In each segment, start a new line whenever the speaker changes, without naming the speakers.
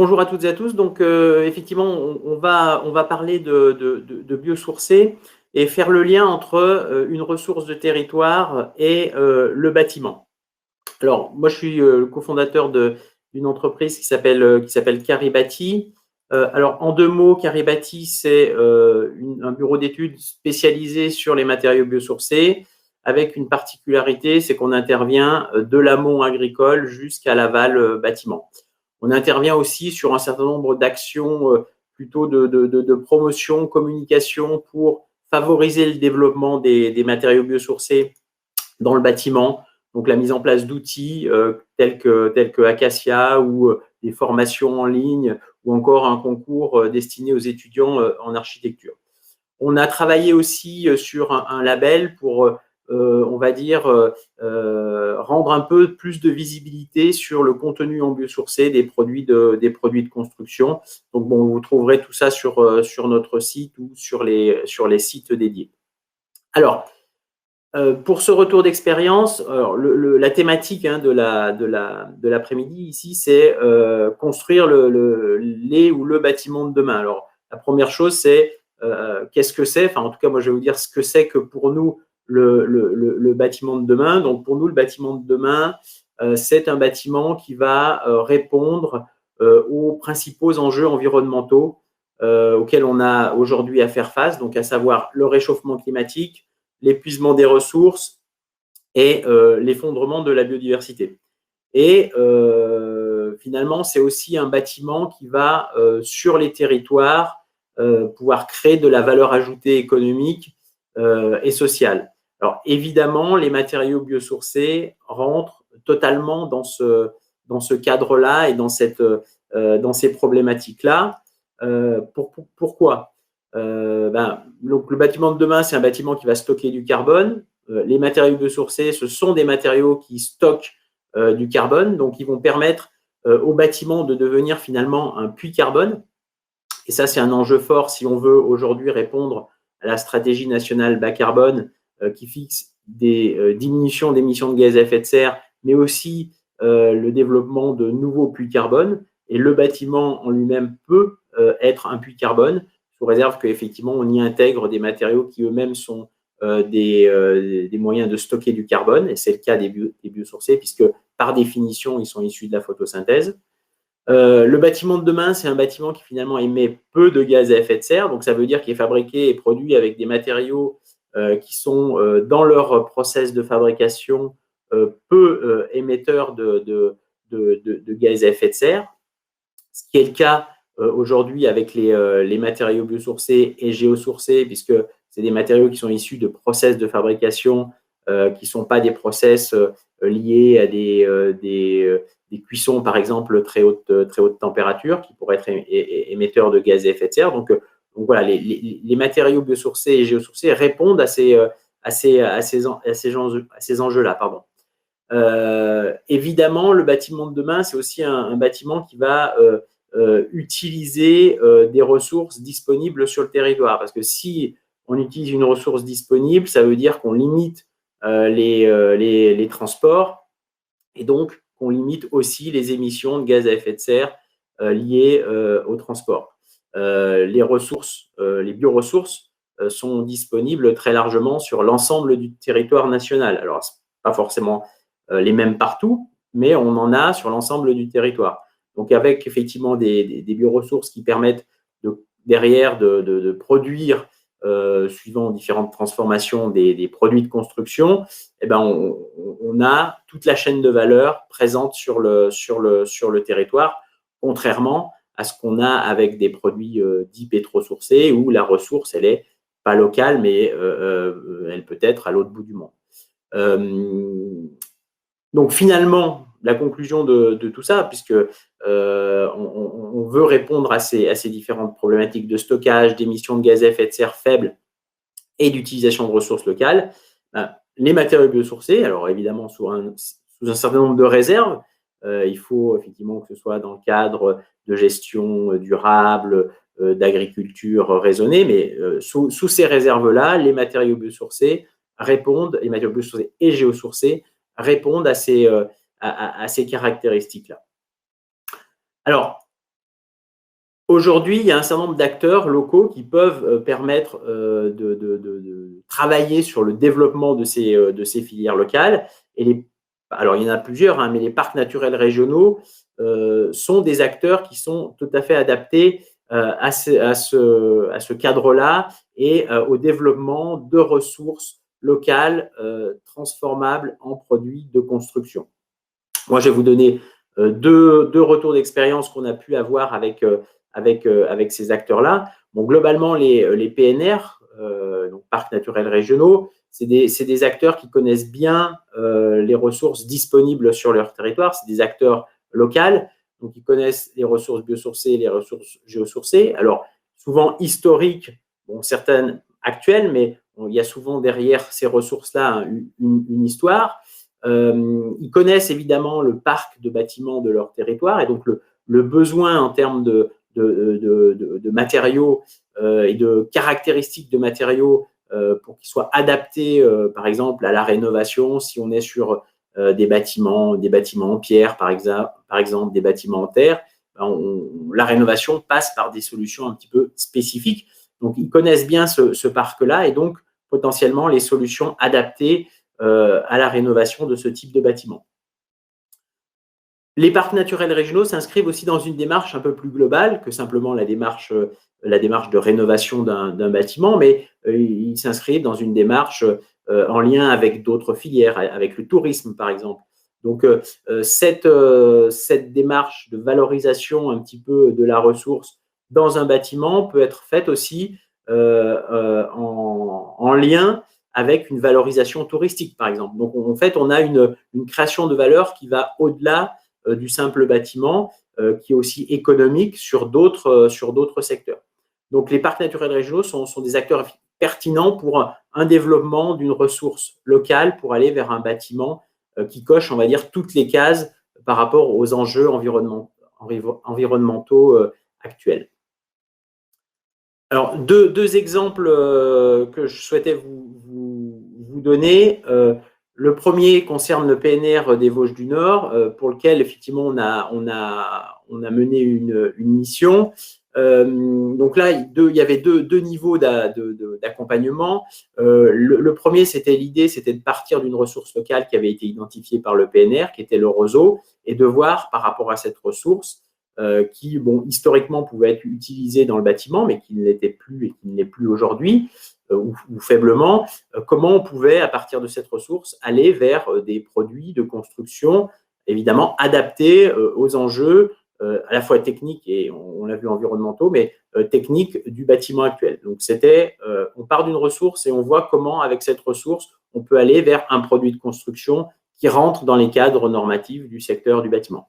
bonjour à toutes et à tous. Donc, effectivement, on va parler de biosourcés et faire le lien entre une ressource de territoire et le bâtiment. Alors, moi, je suis le cofondateur d'une entreprise qui s'appelle Caribati. Alors, en deux mots, Caribati, c'est un bureau d'études spécialisé sur les matériaux biosourcés, avec une particularité, c'est qu'on intervient de l'amont agricole jusqu'à l'aval bâtiment. On intervient aussi sur un certain nombre d'actions plutôt de promotion, communication pour favoriser le développement des matériaux biosourcés dans le bâtiment. Donc, la mise en place d'outils tels que Acacia ou des formations en ligne ou encore un concours destiné aux étudiants en architecture. On a travaillé aussi sur un label pour, on va dire, rendre un peu plus de visibilité sur le contenu en biosourcé des produits de construction. Donc, bon, vous trouverez tout ça sur notre site ou sur les sites dédiés. Alors, pour ce retour d'expérience, la thématique de l'après-midi ici, c'est construire les ou le bâtiment de demain. Alors, la première chose, c'est qu'est-ce que c'est? Enfin, en tout cas, moi, je vais vous dire ce que c'est que pour nous le bâtiment de demain. Donc, pour nous, le bâtiment de demain, c'est un bâtiment qui va répondre aux principaux enjeux environnementaux auxquels on a aujourd'hui à faire face, donc à savoir le réchauffement climatique, l'épuisement des ressources et l'effondrement de la biodiversité. Et finalement, c'est aussi un bâtiment qui va, sur les territoires, pouvoir créer de la valeur ajoutée économique et sociale. Alors, évidemment, les matériaux biosourcés rentrent totalement dans ce cadre-là et dans ces problématiques-là. Pourquoi? Donc, le bâtiment de demain, c'est un bâtiment qui va stocker du carbone. Les matériaux biosourcés, ce sont des matériaux qui stockent du carbone, donc ils vont permettre au bâtiment de devenir finalement un puits carbone. Et ça, c'est un enjeu fort si on veut aujourd'hui répondre à la stratégie nationale bas carbone qui fixe des diminutions d'émissions de gaz à effet de serre, mais aussi le développement de nouveaux puits carbone. Et le bâtiment en lui-même peut être un puits carbone, sous réserve qu'effectivement, on y intègre des matériaux qui eux-mêmes sont des moyens de stocker du carbone. Et c'est le cas des biosourcés, puisque par définition, ils sont issus de la photosynthèse. Le bâtiment de demain, c'est un bâtiment qui finalement émet peu de gaz à effet de serre. Donc, ça veut dire qu'il est fabriqué et produit avec des matériaux qui sont dans leur process de fabrication peu émetteurs de gaz à effet de serre. Ce qui est le cas aujourd'hui avec les matériaux biosourcés et géosourcés, puisque c'est des matériaux qui sont issus de process de fabrication qui ne sont pas des process liés à des cuissons, par exemple, très haute température, qui pourraient être émetteurs de gaz à effet de serre. Donc voilà, les matériaux biosourcés et géosourcés répondent à ces enjeux-là. Évidemment, le bâtiment de demain, c'est aussi un bâtiment qui va utiliser des ressources disponibles sur le territoire. Parce que si on utilise une ressource disponible, ça veut dire qu'on limite les transports et donc qu'on limite aussi les émissions de gaz à effet de serre liées au transport. Les bioressources sont disponibles très largement sur l'ensemble du territoire national. Alors, ce n'est pas forcément les mêmes partout, mais on en a sur l'ensemble du territoire. Donc, avec effectivement des bioressources qui permettent derrière de produire, suivant différentes transformations des produits de construction, eh ben on a toute la chaîne de valeur présente sur le territoire, contrairement à ce qu'on a avec des produits dits pétrosourcés où la ressource, elle n'est pas locale, mais elle peut être à l'autre bout du monde. Donc finalement, la conclusion de tout ça, puisque on veut répondre à ces différentes problématiques de stockage, d'émissions de gaz à effet de serre faibles et d'utilisation de ressources locales, les matériaux biosourcés, alors évidemment sous un certain nombre de réserves, il faut effectivement que ce soit dans le cadre de gestion durable, d'agriculture raisonnée, mais sous ces réserves-là, les matériaux biosourcés et géosourcés répondent à ces caractéristiques-là. Alors, Aujourd'hui, il y a un certain nombre d'acteurs locaux qui peuvent permettre de travailler sur le développement de ces filières locales. Alors, il y en a plusieurs, hein, mais les parcs naturels régionaux sont des acteurs qui sont tout à fait adaptés à ce cadre-là et au développement de ressources locales transformables en produits de construction. Moi, je vais vous donner deux retours d'expérience qu'on a pu avoir avec ces acteurs-là. Bon, globalement, les PNR, donc parcs naturels régionaux, c'est des acteurs qui connaissent bien les ressources disponibles sur leur territoire. C'est des acteurs locaux, donc ils connaissent les ressources biosourcées et les ressources géosourcées. Alors, souvent historiques, bon, certaines actuelles, mais bon, il y a souvent derrière ces ressources-là une histoire. Ils connaissent évidemment le parc de bâtiments de leur territoire et donc le besoin en termes de matériaux et de caractéristiques de matériaux pour qu'ils soient adaptés, par exemple, à la rénovation, si on est sur des bâtiments en pierre, par exemple, des bâtiments en terre, la rénovation passe par des solutions un petit peu spécifiques. Donc, ils connaissent bien ce parc-là et donc, potentiellement, les solutions adaptées à la rénovation de ce type de bâtiment. Les parcs naturels régionaux s'inscrivent aussi dans une démarche un peu plus globale que simplement la démarche de rénovation d'un bâtiment, mais ils s'inscrivent dans une démarche en lien avec d'autres filières, avec le tourisme par exemple. Donc cette démarche de valorisation un petit peu de la ressource dans un bâtiment peut être faite aussi en lien avec une valorisation touristique, par exemple. Donc, en fait, on a une création de valeur qui va au-delà du simple bâtiment, qui est aussi économique sur d'autres secteurs. Donc, les parcs naturels régionaux sont des acteurs pertinents pour un développement d'une ressource locale pour aller vers un bâtiment qui coche, on va dire, toutes les cases par rapport aux enjeux environnementaux actuels. Alors, deux exemples que je souhaitais vous donner. Le premier concerne le PNR des Vosges du Nord, pour lequel, effectivement, on a mené une mission. Donc là, il y avait deux niveaux d'accompagnement. Le premier, l'idée, c'était de partir d'une ressource locale qui avait été identifiée par le PNR, qui était le roseau, et de voir, par rapport à cette ressource, qui, bon, historiquement pouvait être utilisé dans le bâtiment, mais qui ne l'était plus et qui ne l'est plus aujourd'hui, ou faiblement, comment on pouvait, à partir de cette ressource, aller vers des produits de construction, évidemment, adaptés aux enjeux, à la fois techniques et, on l'a vu, environnementaux, mais techniques du bâtiment actuel. Donc, on part d'une ressource et on voit comment, avec cette ressource, on peut aller vers un produit de construction qui rentre dans les cadres normatifs du secteur du bâtiment.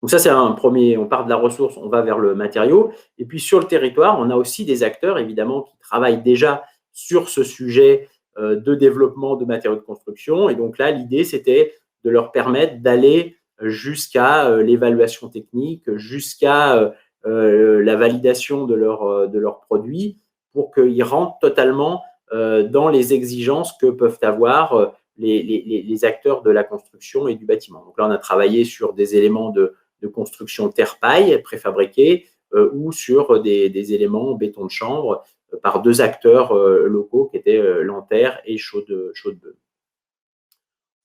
Donc ça, c'est un premier, on part de la ressource, on va vers le matériau. Et puis sur le territoire, on a aussi des acteurs, évidemment, qui travaillent déjà sur ce sujet de développement de matériaux de construction. Et donc là, l'idée, c'était de leur permettre d'aller jusqu'à l'évaluation technique, jusqu'à la validation de leurs produits pour qu'ils rentrent totalement dans les exigences que peuvent avoir les acteurs de la construction et du bâtiment. Donc là, on a travaillé sur des éléments de construction terre-paille préfabriquée ou sur des éléments en béton de chambre par deux acteurs locaux qui étaient Lanterre et Chaudebeul.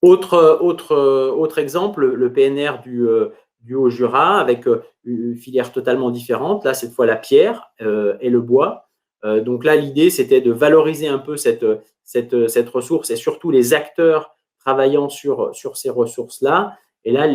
Autre exemple, le PNR du Haut-Jura avec une filière totalement différente. Là, cette fois, la pierre et le bois. Donc là, l'idée, c'était de valoriser un peu cette ressource et surtout les acteurs travaillant sur ces ressources-là. Et là,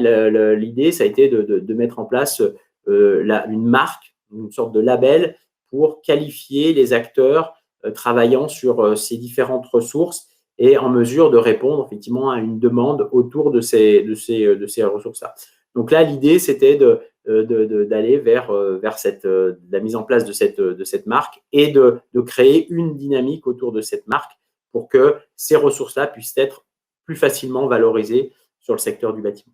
l'idée, ça a été de mettre en place une marque, une sorte de label pour qualifier les acteurs travaillant sur ces différentes ressources et en mesure de répondre effectivement à une demande autour de ces ressources-là. Donc là, l'idée, c'était d'aller vers la mise en place de cette marque et de créer une dynamique autour de cette marque pour que ces ressources-là puissent être plus facilement valorisées sur le secteur du bâtiment.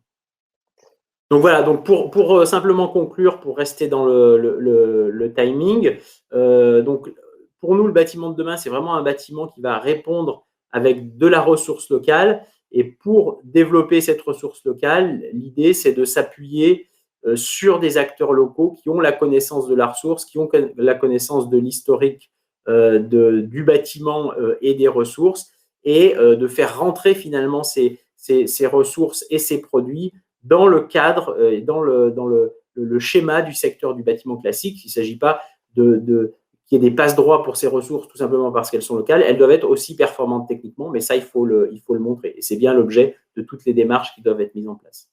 Donc voilà, donc pour simplement conclure, pour rester dans le timing, donc pour nous, le bâtiment de demain, c'est vraiment un bâtiment qui va répondre avec de la ressource locale. Et pour développer cette ressource locale, l'idée, c'est de s'appuyer sur des acteurs locaux qui ont la connaissance de la ressource, qui ont la connaissance de l'historique du bâtiment et des ressources, et de faire rentrer finalement ces ressources et ces produits dans le cadre, dans le schéma du secteur du bâtiment classique. Il ne s'agit pas qu'il y ait des passe-droits pour ces ressources tout simplement parce qu'elles sont locales. Elles doivent être aussi performantes techniquement, mais ça, il faut le montrer. Et c'est bien l'objet de toutes les démarches qui doivent être mises en place.